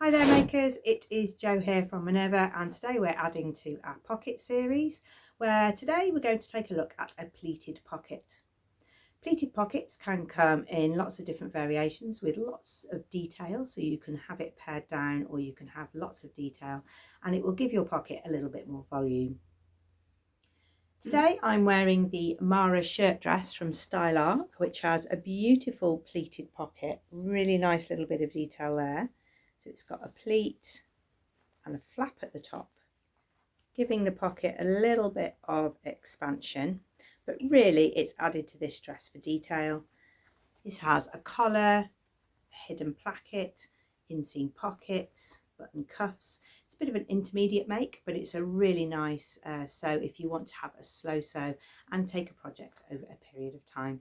Hi there makers, it is Jo here from Minerva, and today we're adding to our pocket series where today we're going to take a look at a pleated pocket. Pleated pockets can come in lots of different variations with lots of detail, so you can have it pared down or you can have lots of detail and it will give your pocket a little bit more volume. Today I'm wearing the Mara shirt dress from Style Arc, which has a beautiful pleated pocket, really nice little bit of detail there. So it's got a pleat and a flap at the top, giving the pocket a little bit of expansion, but really it's added to this dress for detail. This has a collar, a hidden placket, inseam pockets, button cuffs. It's a bit of an intermediate make, but it's a really nice sew if you want to have a slow sew and take a project over a period of time.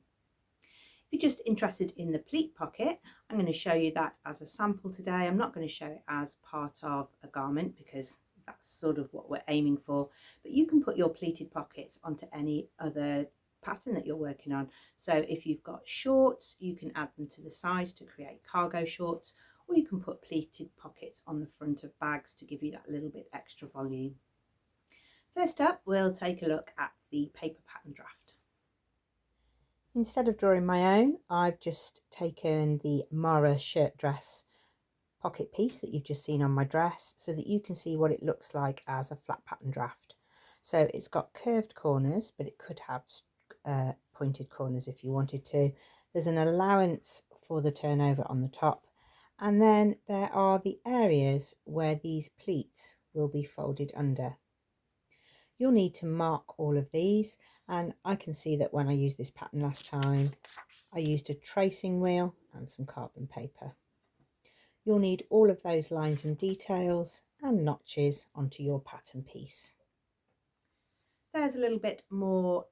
If you're just interested in the pleat pocket, I'm going to show you that as a sample today. I'm not going to show it as part of a garment because that's sort of what we're aiming for, but you can put your pleated pockets onto any other pattern that you're working on. So if you've got shorts, you can add them to the sides to create cargo shorts, or you can put pleated pockets on the front of bags to give you that little bit extra volume. First up, we'll take a look at the paper pattern draft. Instead of drawing my own, I've just taken the Mara shirt dress pocket piece that you've just seen on my dress so that you can see what it looks like as a flat pattern draft. So it's got curved corners, but it could have pointed corners if you wanted to. There's an allowance for the turnover on the top, and then there are the areas where these pleats will be folded under. You'll need to mark all of these, and I can see that when I used this pattern last time I used a tracing wheel and some carbon paper. You'll need all of those lines and details and notches onto your pattern piece. There's a little bit more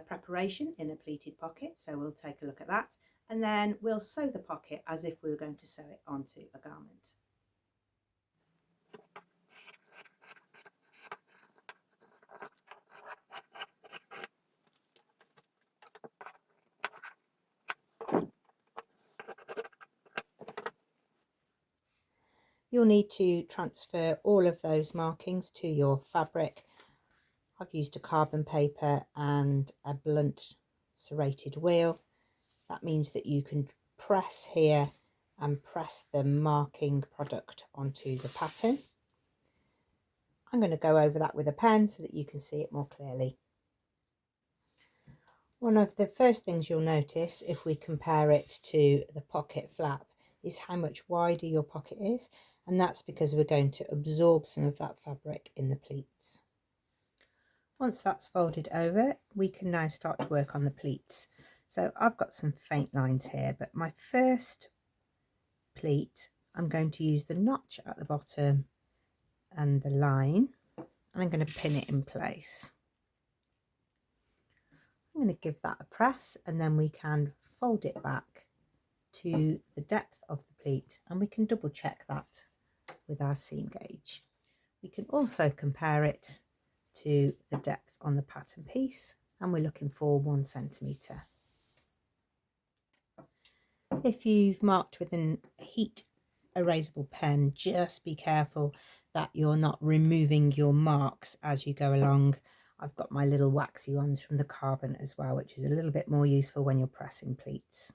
preparation in a pleated pocket, so we'll take a look at that, and then we'll sew the pocket as if we were going to sew it onto a garment. You'll need to transfer all of those markings to your fabric. I've used a carbon paper and a blunt serrated wheel. That means that you can press here and press the marking product onto the pattern. I'm going to go over that with a pen so that you can see it more clearly. One of the first things you'll notice if we compare it to the pocket flap is how much wider your pocket is, and that's because we're going to absorb some of that fabric in the pleats. Once that's folded over, we can now start to work on the pleats. So I've got some faint lines here, but my first pleat, I'm going to use the notch at the bottom and the line, and I'm going to pin it in place. I'm going to give that a press, and then we can fold it back to the depth of the pleat, and we can double check that with our seam gauge. We can also compare it to the depth on the pattern piece, and we're looking for 1 centimetre. If you've marked with an heat erasable pen, just be careful that you're not removing your marks as you go along. I've got my little waxy ones from the carbon as well, which is a little bit more useful when you're pressing pleats.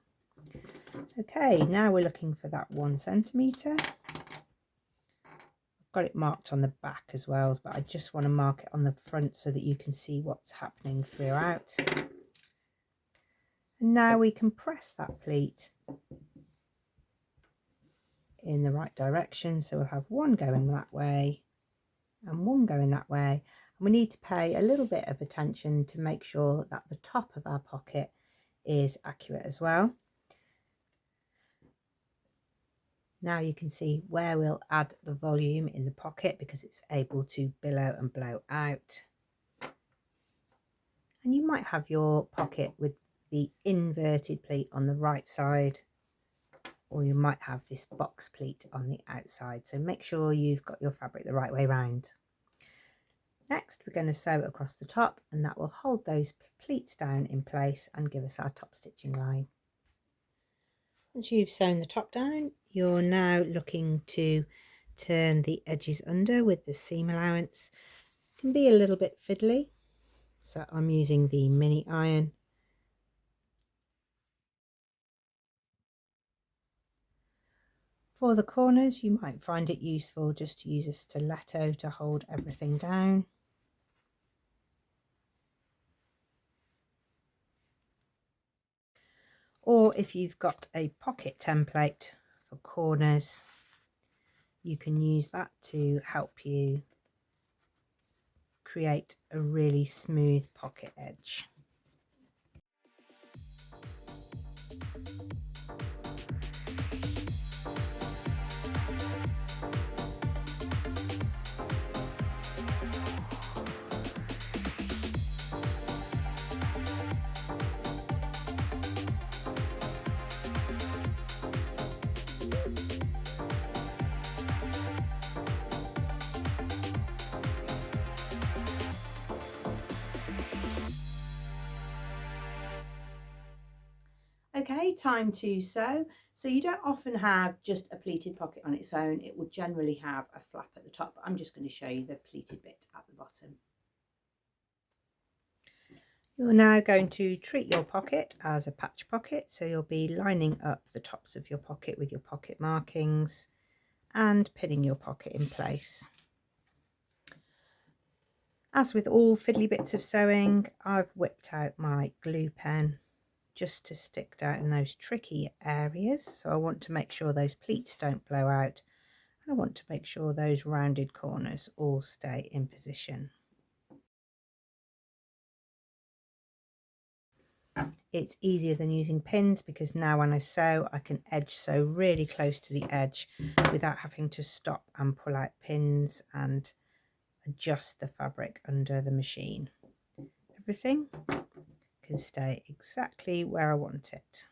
Okay, now we're looking for that 1 centimetre. I've got it marked on the back as well, but I just want to mark it on the front so that you can see what's happening throughout. And now we can press that pleat in the right direction, so we'll have one going that way and one going that way, and we need to pay a little bit of attention to make sure that the top of our pocket is accurate as well. Now you can see where we'll add the volume in the pocket because it's able to billow and blow out. And you might have your pocket with the inverted pleat on the right side, or you might have this box pleat on the outside, so make sure you've got your fabric the right way round. Next we're going to sew across the top, and that will hold those pleats down in place and give us our top stitching line. Once you've sewn the top down, you're now looking to turn the edges under with the seam allowance. It can be a little bit fiddly, so I'm using the mini iron. For the corners, you might find it useful just to use a stiletto to hold everything down. Or if you've got a pocket template for corners, you can use that to help you create a really smooth pocket edge. Okay, time to sew. So you don't often have just a pleated pocket on its own. It will generally have a flap at the top. I'm just going to show you the pleated bit at the bottom. You're now going to treat your pocket as a patch pocket. So you'll be lining up the tops of your pocket with your pocket markings and pinning your pocket in place. As with all fiddly bits of sewing, I've whipped out my glue pen just to stick down in those tricky areas. So I want to make sure those pleats don't blow out, and I want to make sure those rounded corners all stay in position. It's easier than using pins because now when I sew I can edge sew really close to the edge without having to stop and pull out pins and adjust the fabric under the machine. Everything can stay exactly where I want it.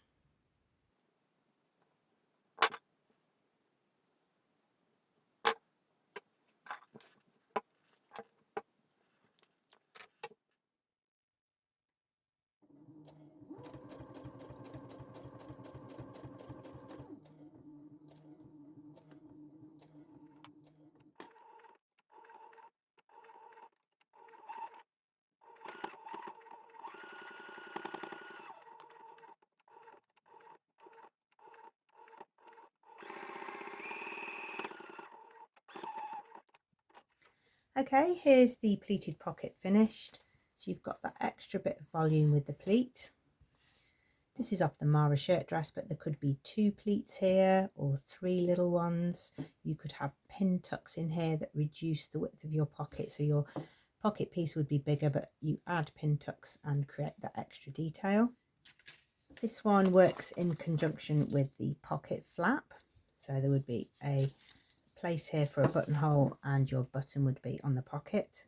Okay, here's the pleated pocket finished. So you've got that extra bit of volume with the pleat. This is off the Mara shirt dress, but there could be 2 pleats here or 3 little ones. You could have pin tucks in here that reduce the width of your pocket, so your pocket piece would be bigger, but you add pin tucks and create that extra detail. This one works in conjunction with the pocket flap, so there would be a place here for a buttonhole and your button would be on the pocket.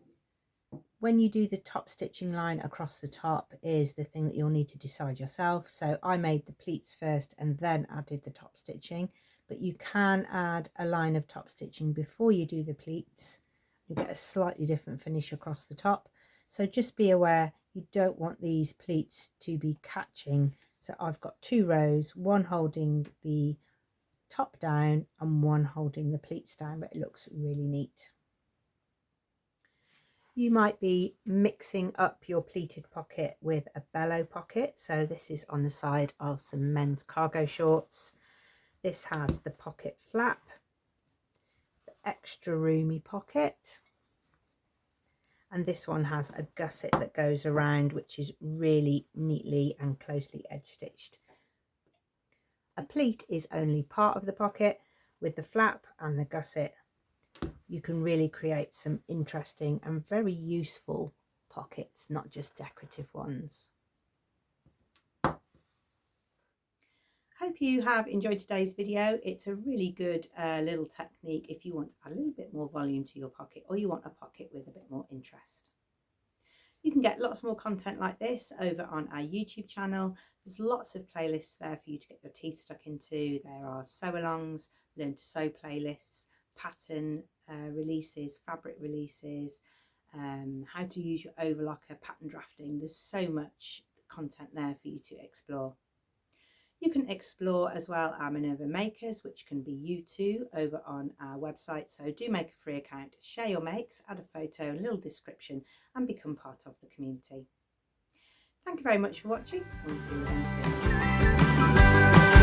When you do the top stitching line across the top is the thing that you'll need to decide yourself. So I made the pleats first and then added the top stitching, but you can add a line of top stitching before you do the pleats. You get a slightly different finish across the top. So just be aware you don't want these pleats to be catching. So I've got 2 rows, one holding the top down and one holding the pleats down, but it looks really neat. You might be mixing up your pleated pocket with a bellow pocket. So this is on the side of some men's cargo shorts. This has the pocket flap, the extra roomy pocket, and this one has a gusset that goes around, which is really neatly and closely edge stitched. A pleat is only part of the pocket. With the flap and the gusset, you can really create some interesting and very useful pockets, not just decorative ones. Hope you have enjoyed today's video. It's a really good little technique if you want a little bit more volume to your pocket, or you want a pocket with a bit more interest. You can get lots more content like this over on our YouTube channel. There's lots of playlists there for you to get your teeth stuck into. There are sew-alongs, learn to sew playlists, pattern releases, fabric releases, how to use your overlocker, pattern drafting. There's so much content there for you to explore. You can explore as well our Minerva makers, which can be you too, over on our website. So do make a free account, share your makes, add a photo, a little description, and become part of the community. Thank you very much for watching, and we'll see you again soon.